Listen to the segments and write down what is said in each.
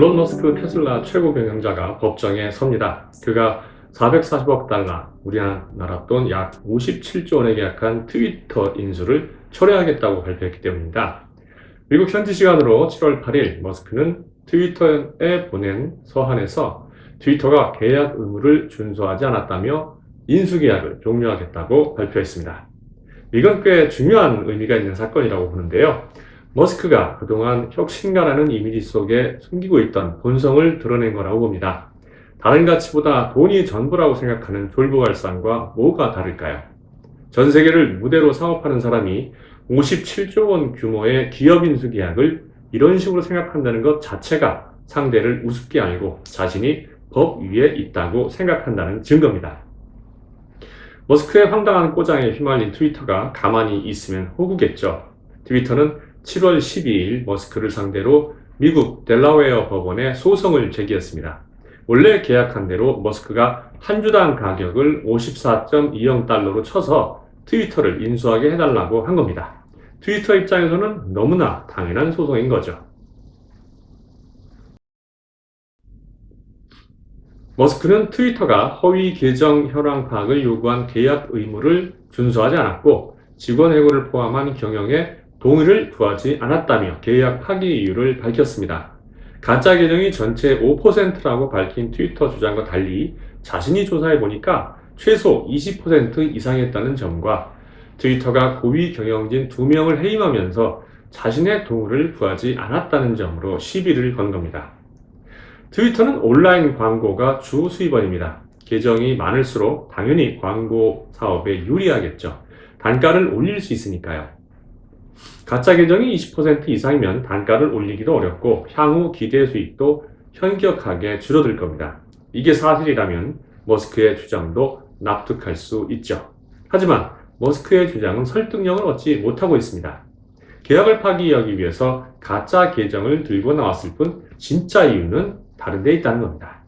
일론 머스크 테슬라 최고 경영자가 법정에 섭니다. 그가 440억 달러, 우리나라 돈 약 57조 원에 계약한 트위터 인수를 철회하겠다고 발표했기 때문입니다. 미국 현지 시간으로 7월 8일 머스크는 트위터에 보낸 서한에서 트위터가 계약 의무를 준수하지 않았다며 인수 계약을 종료하겠다고 발표했습니다. 이건 꽤 중요한 의미가 있는 사건이라고 보는데요. 머스크가 그동안 혁신가라는 이미지 속에 숨기고 있던 본성을 드러낸 거라고 봅니다. 다른 가치보다 돈이 전부라고 생각하는 졸부갈상과 뭐가 다를까요? 전 세계를 무대로 사업하는 사람이 57조 원 규모의 기업 인수 계약을 이런 식으로 생각한다는 것 자체가 상대를 우습게 알고 자신이 법 위에 있다고 생각한다는 증거입니다. 머스크의 황당한 꼬장에 휘말린 트위터가 가만히 있으면 호구겠죠. 트위터는 7월 12일 머스크를 상대로 미국 델라웨어 법원에 소송을 제기했습니다. 원래 계약한 대로 머스크가 한 주당 가격을 54.20 달러로 쳐서 트위터를 인수하게 해달라고 한 겁니다. 트위터 입장에서는 너무나 당연한 소송인 거죠. 머스크는 트위터가 허위 계정 현황 파악을 요구한 계약 의무를 준수하지 않았고 직원 해고를 포함한 경영에 동의를 구하지 않았다며 계약 파기 이유를 밝혔습니다. 가짜 계정이 전체 5%라고 밝힌 트위터 주장과 달리 자신이 조사해 보니까 최소 20% 이상이었다는 점과 트위터가 고위 경영진 2명을 해임하면서 자신의 동의를 구하지 않았다는 점으로 시비를 건 겁니다. 트위터는 온라인 광고가 주 수입원입니다. 계정이 많을수록 당연히 광고 사업에 유리하겠죠. 단가를 올릴 수 있으니까요. 가짜 계정이 20% 이상이면 단가를 올리기도 어렵고 향후 기대 수익도 현격하게 줄어들 겁니다. 이게 사실이라면 머스크의 주장도 납득할 수 있죠. 하지만 머스크의 주장은 설득력을 얻지 못하고 있습니다. 계약을 파기하기 위해서 가짜 계정을 들고 나왔을 뿐 진짜 이유는 다른 데 있다는 겁니다.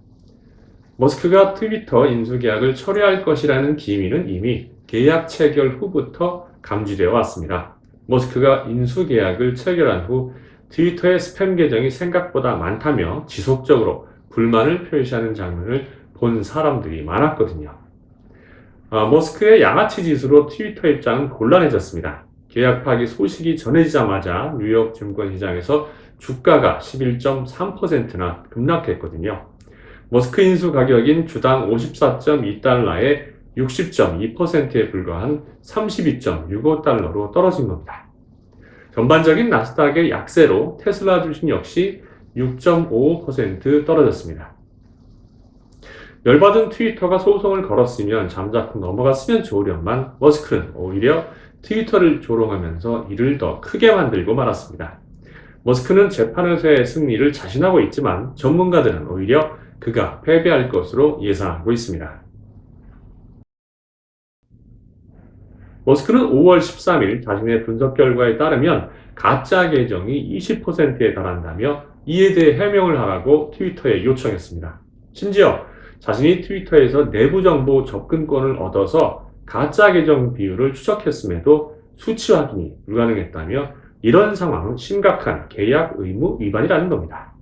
머스크가 트위터 인수 계약을 철회할 것이라는 기미는 이미 계약 체결 후부터 감지되어 왔습니다. 머스크가 인수 계약을 체결한 후 트위터의 스팸 계정이 생각보다 많다며 지속적으로 불만을 표시하는 장면을 본 사람들이 많았거든요. 머스크의 양아치 짓으로 트위터 입장은 곤란해졌습니다. 계약 파기 소식이 전해지자마자 뉴욕 증권시장에서 주가가 11.3%나 급락했거든요. 머스크 인수 가격인 주당 54.2달러에 60.2%에 불과한 32.65달러로 떨어진 겁니다. 전반적인 나스닥의 약세로 테슬라 주식 역시 6.55% 떨어졌습니다. 열받은 트위터가 소송을 걸었으면 잠자코 넘어갔으면 좋으련만 머스크는 오히려 트위터를 조롱하면서 이를 더 크게 만들고 말았습니다. 머스크는 재판에서의 승리를 자신하고 있지만 전문가들은 오히려 그가 패배할 것으로 예상하고 있습니다. 머스크는 5월 13일 자신의 분석 결과에 따르면 가짜 계정이 20%에 달한다며 이에 대해 해명을 하라고 트위터에 요청했습니다. 심지어 자신이 트위터에서 내부 정보 접근권을 얻어서 가짜 계정 비율을 추적했음에도 수치 확인이 불가능했다며 이런 상황은 심각한 계약 의무 위반이라는 겁니다.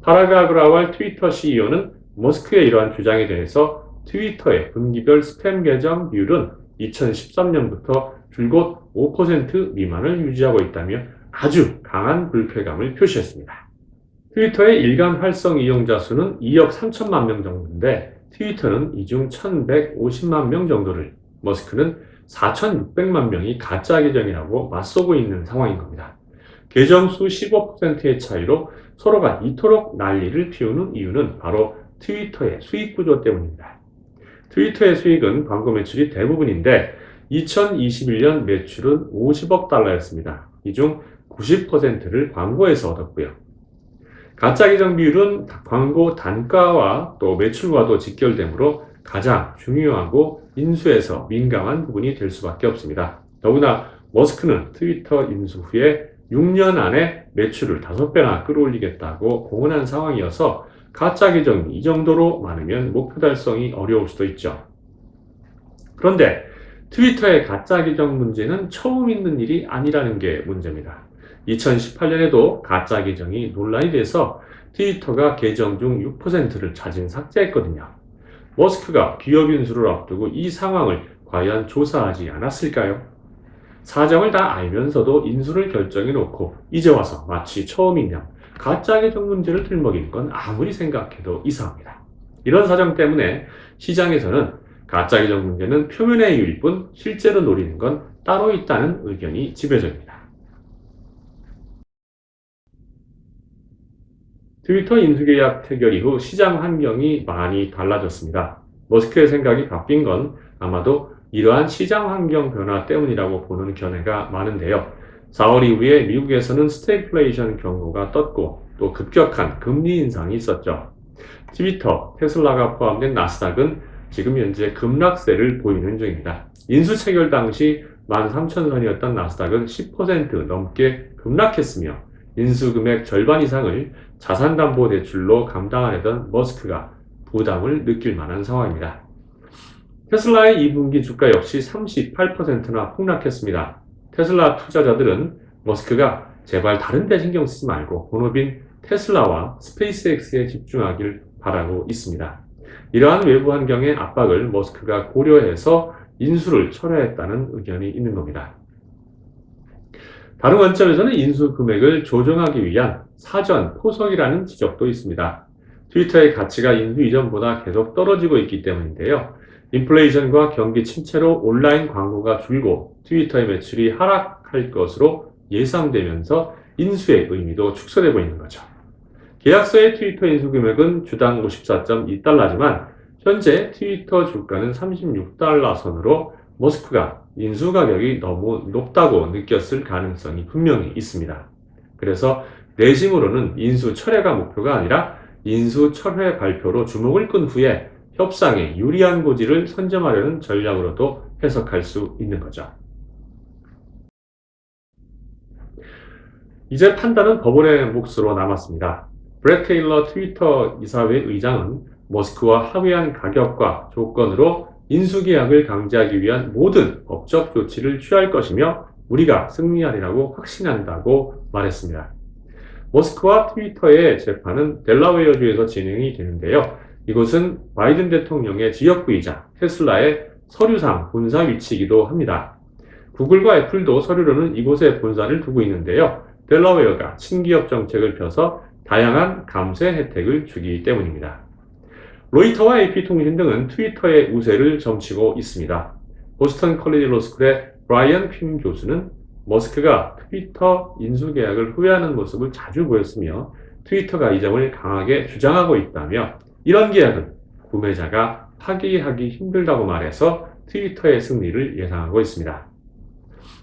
파라그 아그라왈 트위터 CEO는 머스크의 이러한 주장에 대해서 트위터의 분기별 스팸 계정 비율은 2013년부터 줄곧 5% 미만을 유지하고 있다며 아주 강한 불쾌감을 표시했습니다. 트위터의 일간 활성 이용자 수는 2억 3천만 명 정도인데 트위터는 이 중 1,150만 명 정도를, 머스크는 4,600만 명이 가짜 계정이라고 맞서고 있는 상황인 겁니다. 계정 수 15%의 차이로 서로가 이토록 난리를 피우는 이유는 바로 트위터의 수익 구조 때문입니다. 트위터의 수익은 광고 매출이 대부분인데 2021년 매출은 50억 달러였습니다. 이 중 90%를 광고에서 얻었고요. 가짜 계정 비율은 광고 단가와 또 매출과도 직결되므로 가장 중요하고 인수에서 민감한 부분이 될 수밖에 없습니다. 더구나 머스크는 트위터 인수 후에 6년 안에 매출을 5배나 끌어올리겠다고 공언한 상황이어서 가짜 계정이 이 정도로 많으면 목표 달성이 어려울 수도 있죠. 그런데 트위터의 가짜 계정 문제는 처음 있는 일이 아니라는 게 문제입니다. 2018년에도 가짜 계정이 논란이 돼서 트위터가 계정 중 6%를 자진 삭제했거든요. 머스크가 기업 인수를 앞두고 이 상황을 과연 조사하지 않았을까요? 사정을 다 알면서도 인수를 결정해 놓고 이제 와서 마치 처음인 양 가짜 계정 문제를 들먹이는 건 아무리 생각해도 이상합니다. 이런 사정 때문에 시장에서는 가짜 계정 문제는 표면의 이유일 뿐 실제로 노리는 건 따로 있다는 의견이 지배적입니다. 트위터 인수계약 체결 이후 시장 환경이 많이 달라졌습니다. 머스크의 생각이 바뀐 건 아마도 이러한 시장 환경 변화 때문이라고 보는 견해가 많은데요. 4월 이후에 미국에서는 스태그플레이션 경고가 떴고 또 급격한 금리 인상이 있었죠. 트위터, 테슬라가 포함된 나스닥은 지금 현재 급락세를 보이는 중입니다. 인수 체결 당시 13,000선이었던 나스닥은 10% 넘게 급락했으며 인수 금액 절반 이상을 자산담보대출로 감당하려던 머스크가 부담을 느낄 만한 상황입니다. 테슬라의 2분기 주가 역시 38%나 폭락했습니다. 테슬라 투자자들은 머스크가 제발 다른 데 신경 쓰지 말고 본업인 테슬라와 스페이스X에 집중하길 바라고 있습니다. 이러한 외부 환경의 압박을 머스크가 고려해서 인수를 철회했다는 의견이 있는 겁니다. 다른 관점에서는 인수 금액을 조정하기 위한 사전 포석이라는 지적도 있습니다. 트위터의 가치가 인수 이전보다 계속 떨어지고 있기 때문인데요. 인플레이션과 경기 침체로 온라인 광고가 줄고 트위터의 매출이 하락할 것으로 예상되면서 인수의 의미도 축소되고 있는 거죠. 계약서의 트위터 인수 금액은 주당 54.2달러지만 현재 트위터 주가는 36달러 선으로 머스크가 인수 가격이 너무 높다고 느꼈을 가능성이 분명히 있습니다. 그래서 내심으로는 인수 철회가 목표가 아니라 인수 철회 발표로 주목을 끈 후에 협상에 유리한 고지를 선점하려는 전략으로도 해석할 수 있는 거죠. 이제 판단은 법원의 몫으로 남았습니다. 브렛 테일러 트위터 이사회 의장은 머스크와 합의한 가격과 조건으로 인수계약을 강제하기 위한 모든 법적 조치를 취할 것이며 우리가 승리하리라고 확신한다고 말했습니다. 머스크와 트위터의 재판은 델라웨어주에서 진행이 되는데요. 이곳은 바이든 대통령의 지역구이자 테슬라의 서류상 본사 위치이기도 합니다. 구글과 애플도 서류로는 이곳에 본사를 두고 있는데요. 델라웨어가 친기업 정책을 펴서 다양한 감세 혜택을 주기 때문입니다. 로이터와 AP통신 등은 트위터의 우세를 점치고 있습니다. 보스턴 컬리지 로스쿨의 브라이언 퀸 교수는 머스크가 트위터 인수 계약을 후회하는 모습을 자주 보였으며 트위터가 이 점을 강하게 주장하고 있다며 이런 계약은 구매자가 파기하기 힘들다고 말해서 트위터의 승리를 예상하고 있습니다.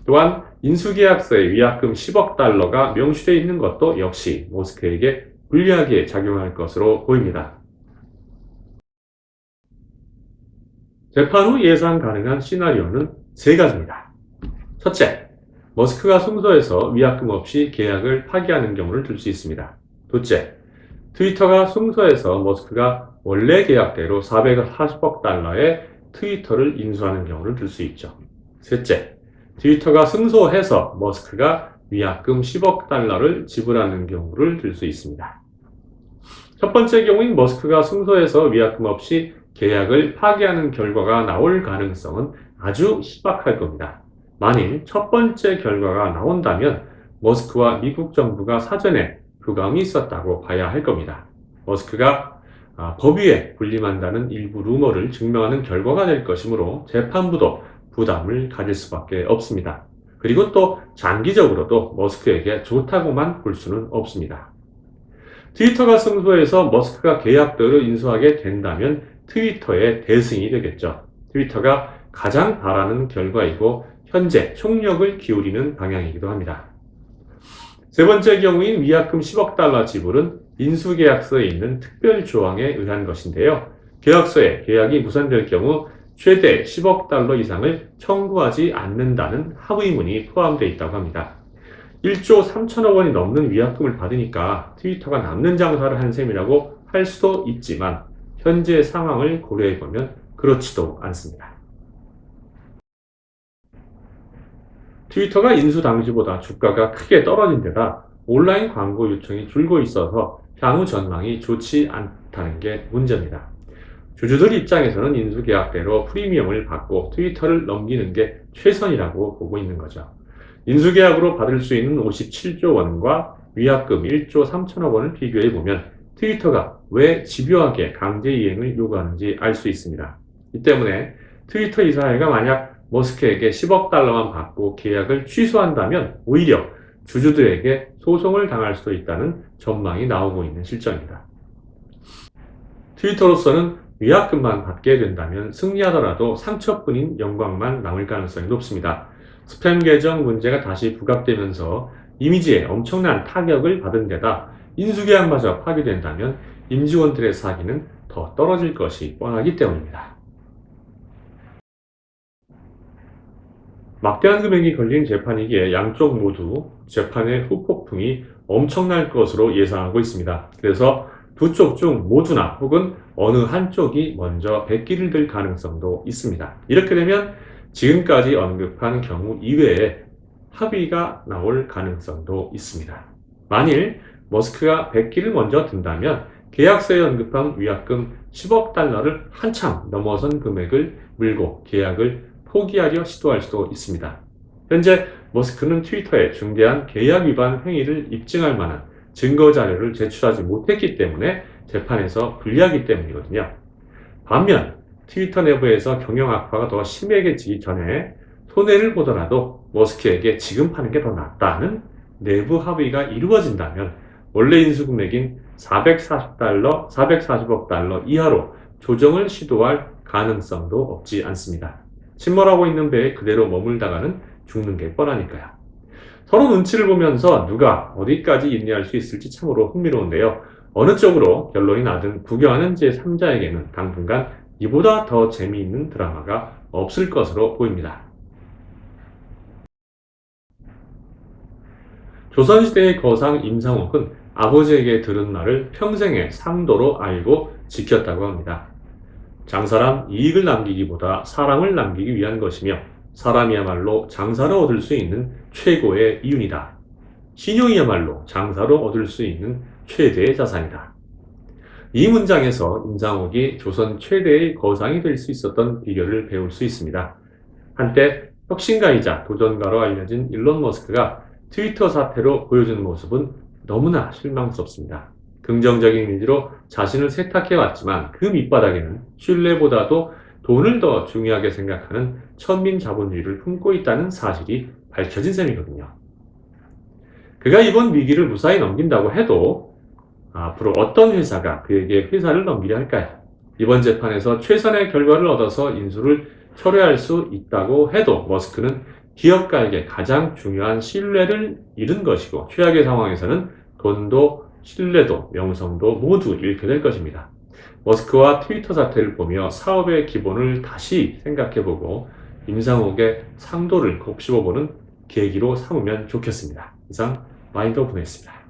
또한 인수계약서에 위약금 10억 달러가 명시되어 있는 것도 역시 머스크에게 불리하게 작용할 것으로 보입니다. 재판 후 예상 가능한 시나리오는 세 가지입니다. 첫째, 머스크가 승소해서 위약금 없이 계약을 파기하는 경우를 들 수 있습니다. 둘째, 트위터가 승소해서 머스크가 원래 계약대로 440억 달러의 트위터를 인수하는 경우를 들 수 있죠. 셋째, 트위터가 승소해서 머스크가 위약금 10억 달러를 지불하는 경우를 들 수 있습니다. 첫 번째 경우인 머스크가 승소해서 위약금 없이 계약을 파기하는 결과가 나올 가능성은 아주 희박할 겁니다. 만일 첫 번째 결과가 나온다면 머스크와 미국 정부가 사전에 교감이 있었다고 봐야 할 겁니다. 머스크가 법위에 군림한다는 일부 루머를 증명하는 결과가 될 것이므로 재판부도 부담을 가질 수밖에 없습니다. 그리고 또 장기적으로도 머스크에게 좋다고만 볼 수는 없습니다. 트위터가 승소해서 머스크가 계약대로 인수하게 된다면 트위터의 대승이 되겠죠. 트위터가 가장 바라는 결과이고 현재 총력을 기울이는 방향이기도 합니다. 세 번째 경우인 위약금 10억 달러 지불은 인수계약서에 있는 특별 조항에 의한 것인데요. 계약서에 계약이 무산될 경우 최대 10억 달러 이상을 청구하지 않는다는 합의문이 포함되어 있다고 합니다. 1조 3천억 원이 넘는 위약금을 받으니까 트위터가 남는 장사를 한 셈이라고 할 수도 있지만 현재 상황을 고려해보면 그렇지도 않습니다. 트위터가 인수 당시보다 주가가 크게 떨어진 데다 온라인 광고 요청이 줄고 있어서 향후 전망이 좋지 않다는 게 문제입니다. 주주들 입장에서는 인수 계약대로 프리미엄을 받고 트위터를 넘기는 게 최선이라고 보고 있는 거죠. 인수 계약으로 받을 수 있는 57조 원과 위약금 1조 3천억 원을 비교해 보면 트위터가 왜 집요하게 강제 이행을 요구하는지 알 수 있습니다. 이 때문에 트위터 이사회가 만약 머스크에게 10억 달러만 받고 계약을 취소한다면 오히려 주주들에게 소송을 당할 수도 있다는 전망이 나오고 있는 실정입니다. 트위터로서는 위약금만 받게 된다면 승리하더라도 상처뿐인 영광만 남을 가능성이 높습니다. 스팸 계정 문제가 다시 부각되면서 이미지에 엄청난 타격을 받은 데다 인수계약마저 파기된다면 임직원들의 사기는 더 떨어질 것이 뻔하기 때문입니다. 막대한 금액이 걸린 재판이기에 양쪽 모두 재판의 후폭풍이 엄청날 것으로 예상하고 있습니다. 그래서 두 쪽 중 모두나 혹은 어느 한쪽이 먼저 백기를 들 가능성도 있습니다. 이렇게 되면 지금까지 언급한 경우 이외에 합의가 나올 가능성도 있습니다. 만일 머스크가 백기를 먼저 든다면 계약서에 언급한 위약금 10억 달러를 한참 넘어선 금액을 물고 계약을 포기하려 시도할 수도 있습니다. 현재 머스크는 트위터에 중대한 계약 위반 행위를 입증할 만한 증거 자료를 제출하지 못했기 때문에 재판에서 불리하기 때문이거든요. 반면 트위터 내부에서 경영 악화가 더 심해지기 전에 손해를 보더라도 머스크에게 지금 파는 게 더 낫다는 내부 합의가 이루어진다면 원래 인수 금액인 440억 달러 이하로 조정을 시도할 가능성도 없지 않습니다. 침몰하고 있는 배에 그대로 머물다가는 죽는 게 뻔하니까요. 서로 눈치를 보면서 누가 어디까지 인내할 수 있을지 참으로 흥미로운데요. 어느 쪽으로 결론이 나든 구경하는 제3자에게는 당분간 이보다 더 재미있는 드라마가 없을 것으로 보입니다. 조선시대의 거상 임상옥은 아버지에게 들은 말을 평생의 상도로 알고 지켰다고 합니다. 장사란 이익을 남기기보다 사람을 남기기 위한 것이며 사람이야말로 장사로 얻을 수 있는 최고의 이윤이다. 신용이야말로 장사로 얻을 수 있는 최대의 자산이다. 이 문장에서 임상옥이 조선 최대의 거상이 될 수 있었던 비결을 배울 수 있습니다. 한때 혁신가이자 도전가로 알려진 일론 머스크가 트위터 사태로 보여준 모습은 너무나 실망스럽습니다. 긍정적인 이미지로 자신을 세탁해왔지만 그 밑바닥에는 신뢰보다도 돈을 더 중요하게 생각하는 천민 자본주의를 품고 있다는 사실이 밝혀진 셈이거든요. 그가 이번 위기를 무사히 넘긴다고 해도 앞으로 어떤 회사가 그에게 회사를 넘기려 할까요? 이번 재판에서 최선의 결과를 얻어서 인수를 철회할 수 있다고 해도 머스크는 기업가에게 가장 중요한 신뢰를 잃은 것이고 최악의 상황에서는 돈도 신뢰도 명성도 모두 잃게 될 것입니다. 머스크와 트위터 사태를 보며 사업의 기본을 다시 생각해보고 임상옥의 상도를 곱씹어보는 계기로 삼으면 좋겠습니다. 이상 마인드 오픈했습니다.